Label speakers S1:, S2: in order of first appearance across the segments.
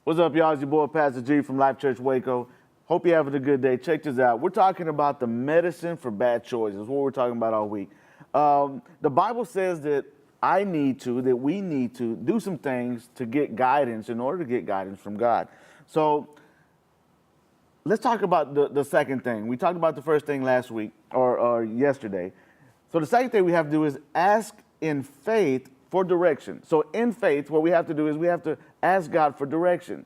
S1: What's up, y'all? It's your boy, Pastor G from Life Church Waco. Hope you're having a good day. Check this out. We're talking about the medicine for bad choices. What we're talking about all week. The Bible says that we need to do some things to get guidance in order to get guidance from God. So let's talk about the second thing. We talked about the first thing last week or yesterday. So the second thing we have to do is ask in faith for direction. So in faith, what we have to do is we have to ask God for direction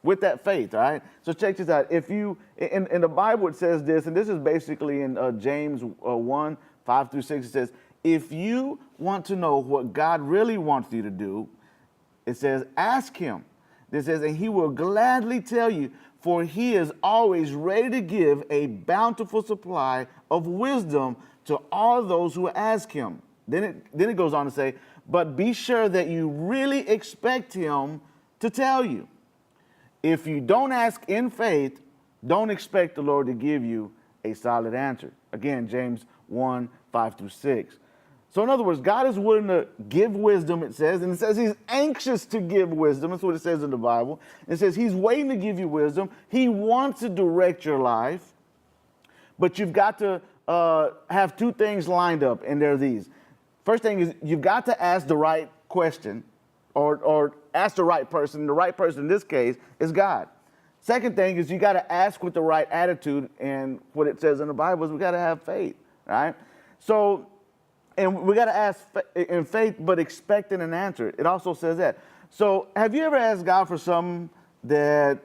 S1: with that faith, all right? So check this out. If you, in the Bible, it says this, and this is basically in James 1, 5 through 6, it says, if you want to know what God really wants you to do, it says, ask him. It says, and he will gladly tell you, for he is always ready to give a bountiful supply of wisdom to all those who ask him. Then it goes on to say, but be sure that you really expect him to tell you. If you don't ask in faith, don't expect the Lord to give you a solid answer. Again, James 1, 5 through 6. So in other words, God is willing to give wisdom, it says, and it says he's anxious to give wisdom. That's what it says in the Bible. It says he's waiting to give you wisdom. He wants to direct your life, but you've got to have two things lined up, and they're these. First thing is you've got to ask the right question or ask the right person. The right person in this case is God. Second thing is you got to ask with the right attitude, and what it says in the Bible is we got to have faith, right? So, and we got to ask in faith, but expecting an answer. It also says that. So have you ever asked God for something or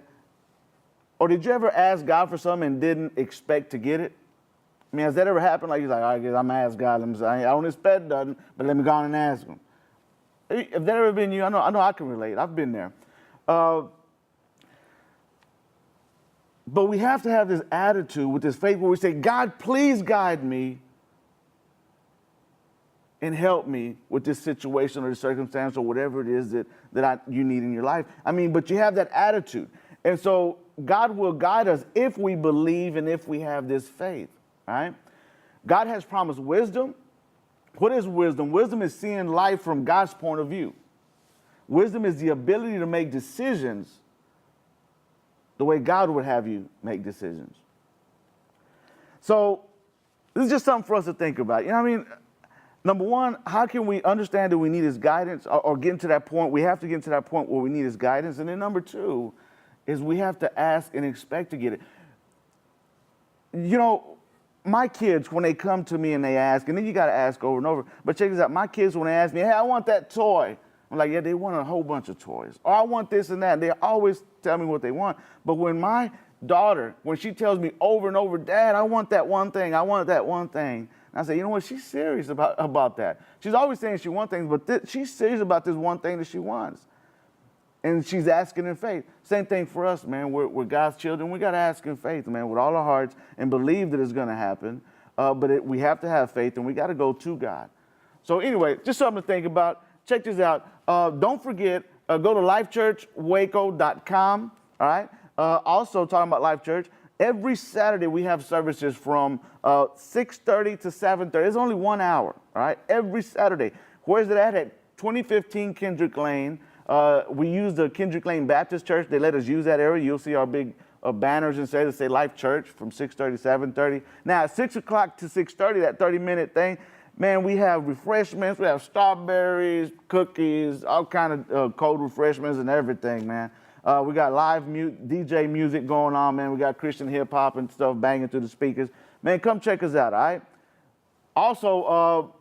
S1: did you ever ask God for something and didn't expect to get it? I mean, has that ever happened? Like, he's like, all right, I'm going to ask God. I don't expect nothing, but let me go on and ask him. If that ever been you, I know I can relate. I've been there. But we have to have this attitude with this faith where we say, God, please guide me and help me with this situation or this circumstance or whatever it is that you need in your life. I mean, but you have that attitude. And so God will guide us if we believe and if we have this faith. Right? God has promised wisdom. What is wisdom? Wisdom is seeing life from God's point of view. Wisdom is the ability to make decisions the way God would have you make decisions. So this is just something for us to think about. You know what I mean? Number one, how can we understand that we need his guidance or get into that point? We have to get into that point where we need his guidance. And then number two is we have to ask and expect to get it. You know, my kids, when they come to me and they ask, and then you got to ask over and over, but check this out. My kids, when they ask me, hey, I want that toy. I'm like, yeah, they want a whole bunch of toys. Or I want this and that. And they always tell me what they want. But when my daughter, when she tells me over and over, Dad, I want that one thing. I want that one thing. And I say, you know what? She's serious about that. She's always saying she wants things, but she's serious about this one thing that she wants. And she's asking in faith. Same thing for us, man. We're God's children. We got to ask in faith, man, with all our hearts and believe that it's going to happen. But we have to have faith, and we got to go to God. So anyway, just something to think about. Check this out. Don't forget, go to lifechurchwaco.com. All right. Also, talking about Life Church, every Saturday we have services from 6:30 to 7:30. It's only 1 hour. All right. Every Saturday. Where's it at? At 2015 Kendrick Lane. We use the Kendrick Lane Baptist Church. They let us use that area. You'll see our big banners and say Life Church from 6:30 to 7:30. Now, at 6 o'clock to 6:30, that 30-minute thing, man, we have refreshments. We have strawberries, cookies, all kind of cold refreshments and everything, man. We got live DJ music going on, man. We got Christian hip-hop and stuff banging through the speakers. Man, come check us out, all right? Also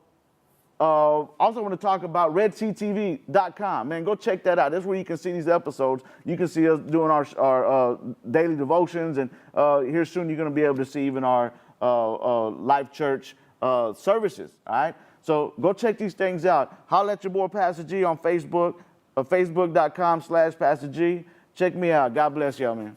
S1: want to talk about redctv.com. Man, go check that out. That's where you can see these episodes. You can see us doing our daily devotions, and here soon you're going to be able to see even our Life Church services, all right? So go check these things out. Holla at your boy Pastor G on Facebook, facebook.com/Pastor G. Check me out. God bless y'all, man.